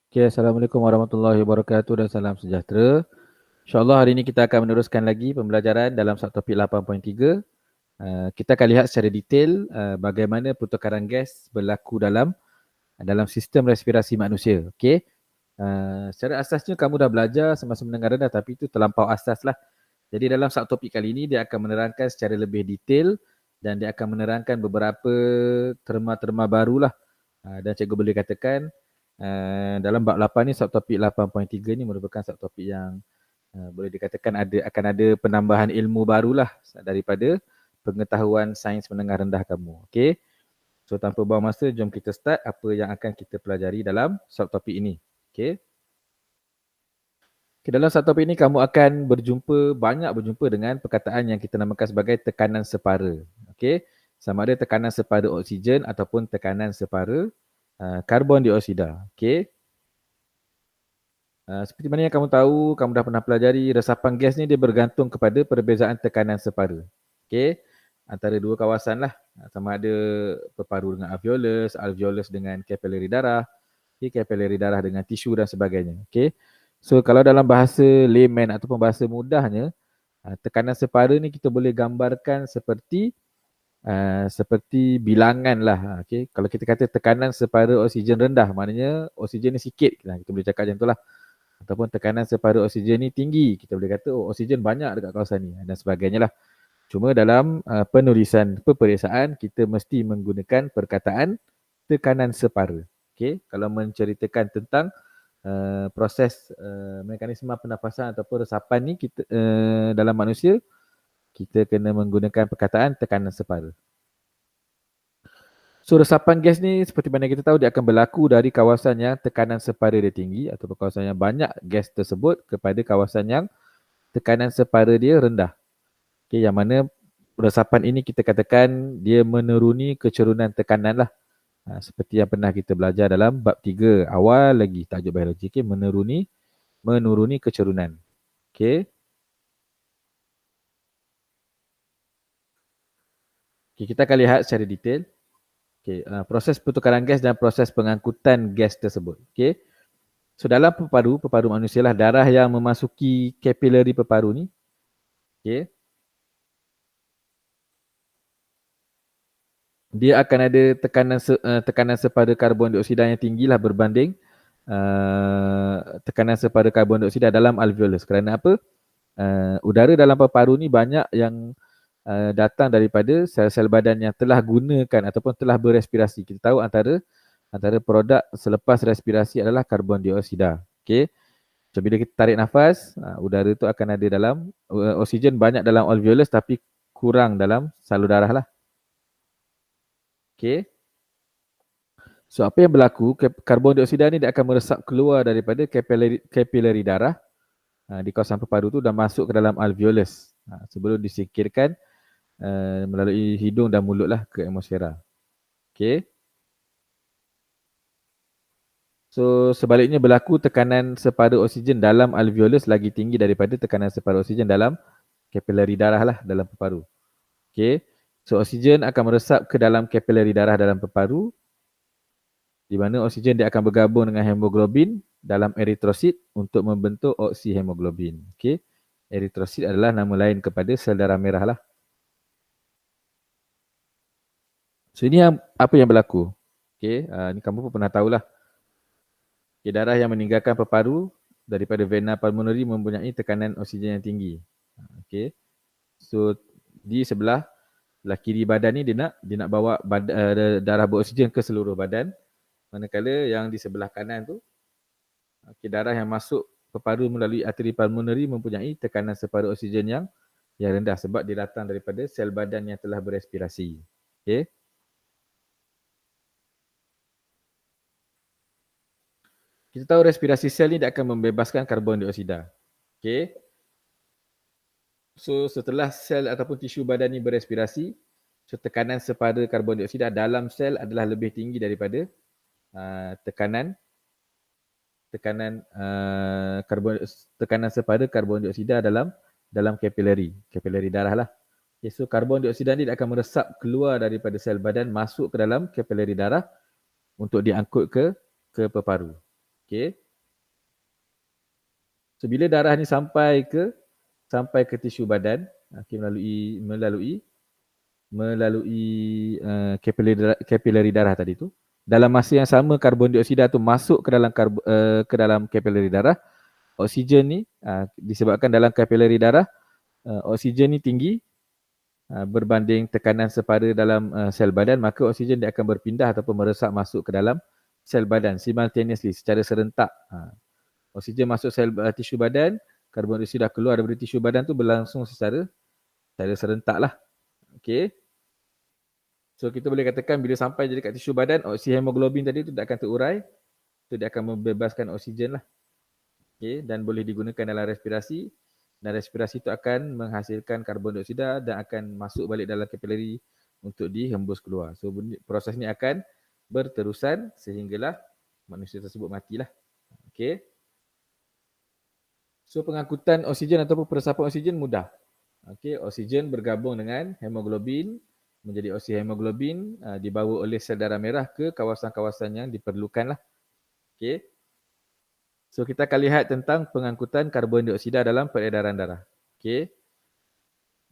Okay, Assalamualaikum warahmatullahi wabarakatuh dan salam sejahtera. InsyaAllah hari ini kita akan meneruskan lagi pembelajaran dalam subtopik 8.3. Kita akan lihat secara detail bagaimana pertukaran gas berlaku dalam sistem respirasi manusia. Okay. Secara asasnya kamu dah belajar semasa mendengar rendah tapi itu terlampau asas lah. Jadi dalam subtopik kali ini dia akan menerangkan secara lebih detail dan dia akan menerangkan beberapa terma-terma barulah. Dan cikgu boleh katakan dalam bab 8 ni subtopik 8.3 ni merupakan subtopik yang boleh dikatakan akan ada penambahan ilmu barulah daripada pengetahuan sains menengah rendah kamu. Okey. So tanpa buang masa jom kita start apa yang akan kita pelajari dalam subtopik ini. Okey. Okay, dalam subtopik ini kamu akan banyak berjumpa dengan perkataan yang kita namakan sebagai tekanan separa. Okey. Sama ada tekanan separa oksigen ataupun tekanan separa karbon dioksida. Okey. Seperti mana yang kamu tahu, kamu dah pernah pelajari resapan gas ni dia bergantung kepada perbezaan tekanan separa. Okey, antara dua kawasan lah. Sama ada peparu dengan alveolus, alveolus dengan kapilari darah, kapilari darah dengan tisu dan sebagainya. Okey. So kalau dalam bahasa layman ataupun bahasa mudahnya, tekanan separa ni kita boleh gambarkan seperti bilangan lah. Okey, kalau kita kata tekanan separa oksigen rendah, maknanya oksigen ni sikit. Kita boleh cakap macam tu lah. Ataupun tekanan separa oksigen ni tinggi, kita boleh kata oksigen banyak dekat kawasan ni dan sebagainya lah. Cuma dalam penulisan peperiksaan kita mesti menggunakan perkataan tekanan separa. Okey, kalau menceritakan tentang proses mekanisme pernafasan ataupun resapan ni kita dalam manusia, kita kena menggunakan perkataan tekanan separa. So resapan gas ni seperti mana kita tahu dia akan berlaku dari kawasan yang tekanan separa dia tinggi atau kawasan yang banyak gas tersebut kepada kawasan yang tekanan separa dia rendah. Okay, yang mana resapan ini kita katakan dia menuruni kecerunan tekanan lah. Seperti yang pernah kita belajar dalam bab 3 awal lagi tajuk biologi. Okay, menuruni kecerunan. Okay. Okay, kita akan lihat secara detail. Okay, proses pertukaran gas dan proses pengangkutan gas tersebut. Okay. So dalam peparu manusia lah darah yang memasuki kapilari peparu ni. Okay. Dia akan ada tekanan separa karbon dioksida yang tinggi lah berbanding tekanan separa karbon dioksida dalam alveolus. Kerana apa? Udara dalam paru-paru ni banyak yang datang daripada sel-sel badan yang telah gunakan ataupun telah berrespirasi. Kita tahu antara produk selepas respirasi adalah karbon dioksida. Okey. So bila kita tarik nafas, udara tu akan ada dalam oksigen banyak dalam alveolus tapi kurang dalam salur darah lah. Okey. So apa yang berlaku, karbon dioksida ni dia akan meresap keluar daripada kapilari darah di kawasan peparu tu dan masuk ke dalam alveolus sebelum disingkirkan melalui hidung dan mulut lah ke atmosfera. Okay. So sebaliknya berlaku tekanan separa oksigen dalam alveolus lagi tinggi daripada tekanan separa oksigen dalam kapilari darah lah dalam peparu. Okay. So oksigen akan meresap ke dalam kapilari darah dalam peparu di mana oksigen dia akan bergabung dengan hemoglobin dalam eritrosit untuk membentuk oksihemoglobin. Okey. Eritrosit adalah nama lain kepada sel darah merah lah. So ini apa yang berlaku. Okey, ni kamu pun pernah tahulah. Okay, darah yang meninggalkan peparu daripada vena pulmonary mempunyai tekanan oksigen yang tinggi. Okey. So di sebelah kiri badan ni dia nak bawa darah beroksigen ke seluruh badan. Manakala yang di sebelah kanan tu, darah yang masuk peparu melalui arteri pulmonary mempunyai tekanan separa oksigen yang rendah sebab dia datang daripada sel badan yang telah berrespirasi. Okay. Kita tahu respirasi sel ni dia akan membebaskan karbon dioksida. Okay. So setelah sel ataupun tisu badan ni berrespirasi, so tekanan separa karbon dioksida dalam sel adalah lebih tinggi daripada tekanan separa karbon dioksida dalam kapilari darah lah. Okay, so karbon dioksida ni akan meresap keluar daripada sel badan masuk ke dalam kapilari darah untuk diangkut ke peparu. Okey. So bila darah ni sampai ke tisu badan, okey, kapilari darah tadi tu. Dalam masa yang sama karbon dioksida tu masuk ke dalam kapilari darah, oksigen ni disebabkan dalam kapilari darah oksigen ni tinggi berbanding tekanan sepada dalam sel badan, maka oksigen dia akan berpindah ataupun meresap masuk ke dalam sel badan simultaneously, secara serentak. Oksigen masuk sel tisu badan, karbon dioksida keluar daripada tisu badan tu berlangsung secara serentak lah. Okay. So kita boleh katakan bila sampai jadi kat tisu badan, oksihemoglobin tadi tu tak akan terurai, so dia akan membebaskan oksigen lah. Okay. Dan boleh digunakan dalam respirasi, dan respirasi itu akan menghasilkan karbon dioksida dan akan masuk balik dalam kapilari untuk dihembus keluar. So proses ni akan berterusan sehinggalah manusia tersebut matilah. Okay. So pengangkutan oksigen ataupun peresapan oksigen mudah. Okay. Oksigen bergabung dengan hemoglobin menjadi oksihemoglobin dibawa oleh sel darah merah ke kawasan-kawasan yang diperlukan lah. Okay. So kita akan lihat tentang pengangkutan karbon dioksida dalam peredaran darah. Okay.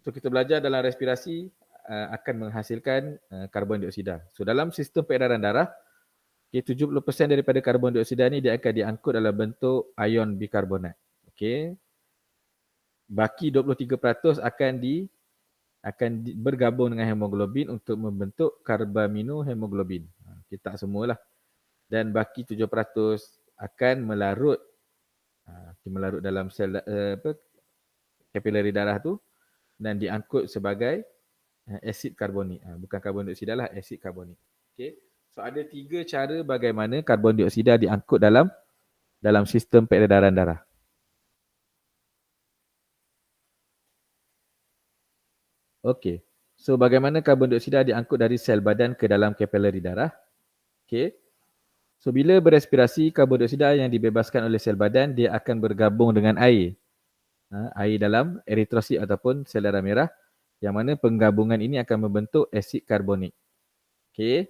So kita belajar dalam respirasi akan menghasilkan karbon dioksida. So dalam sistem peredaran darah, okay, 70% daripada karbon dioksida ni dia akan diangkut dalam bentuk ion bikarbonat. Okay. Baki 23% akan bergabung dengan hemoglobin untuk membentuk karbaminohemoglobin. Kita tak semualah. Dan baki 7% akan melarut dalam sel kapilari darah tu dan diangkut sebagai asid karbonik. Bukan karbon dioksida lah, asid karbonik. Okay. So ada 3 cara bagaimana karbon dioksida diangkut dalam sistem peredaran darah. Okey. So bagaimana karbon dioksida diangkut dari sel badan ke dalam kapilari darah? Okey. So bila berespirasi, karbon dioksida yang dibebaskan oleh sel badan dia akan bergabung dengan air. Air dalam eritrosit ataupun sel darah merah, yang mana penggabungan ini akan membentuk asid karbonik. Okey.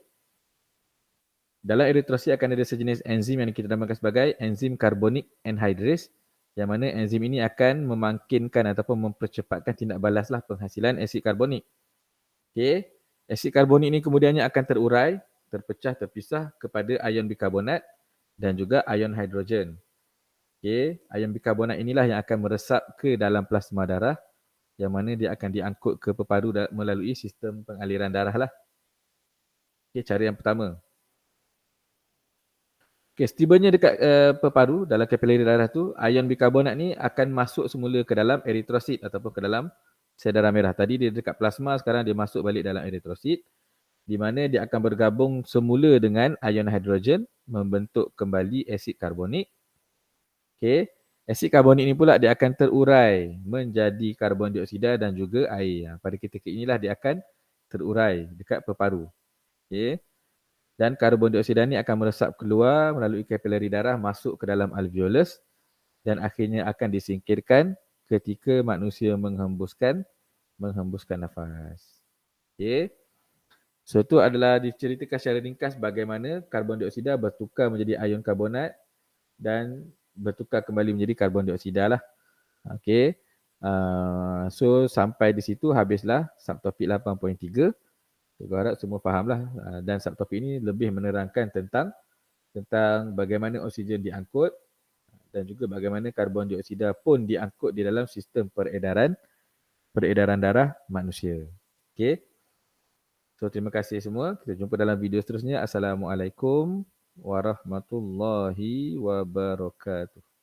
Dalam eritrosit akan ada sejenis enzim yang kita namakan sebagai enzim karbonik anhydrase, yang mana enzim ini akan memangkinkan ataupun mempercepatkan tindak balaslah penghasilan asid karbonik. Okey. Asid karbonik ini kemudiannya akan terurai, terpisah kepada ion bikarbonat dan juga ion hidrogen. Okey, ion bikarbonat inilah yang akan meresap ke dalam plasma darah, yang mana dia akan diangkut ke peparu melalui sistem pengaliran darah lah. Okey, cara yang pertama. Okey, setibanya dekat peparu dalam kapilari darah tu, ion bikarbonat ni akan masuk semula ke dalam eritrosit ataupun ke dalam sel darah merah. Tadi dia dekat plasma, sekarang dia masuk balik dalam eritrosit, di mana dia akan bergabung semula dengan ion hidrogen membentuk kembali asid karbonik. Okey, asid karbonik ini pula dia akan terurai menjadi karbon dioksida dan juga air. Pada ketika inilah dia akan terurai dekat peparu. Okey. Dan karbon dioksida ini akan meresap keluar melalui kapilari darah masuk ke dalam alveolus dan akhirnya akan disingkirkan ketika manusia menghembuskan nafas. Okey. So itu adalah diceritakan secara ringkas bagaimana karbon dioksida bertukar menjadi ion karbonat dan bertukar kembali menjadi karbon dioksida lah. Okey. So sampai di situ habislah subtopik 8.3. Saya harap semua fahamlah, dan subtopik ini lebih menerangkan tentang bagaimana oksigen diangkut dan juga bagaimana karbon dioksida pun diangkut di dalam sistem peredaran darah manusia. Okey. So terima kasih semua. Kita jumpa dalam video seterusnya. Assalamualaikum warahmatullahi wabarakatuh.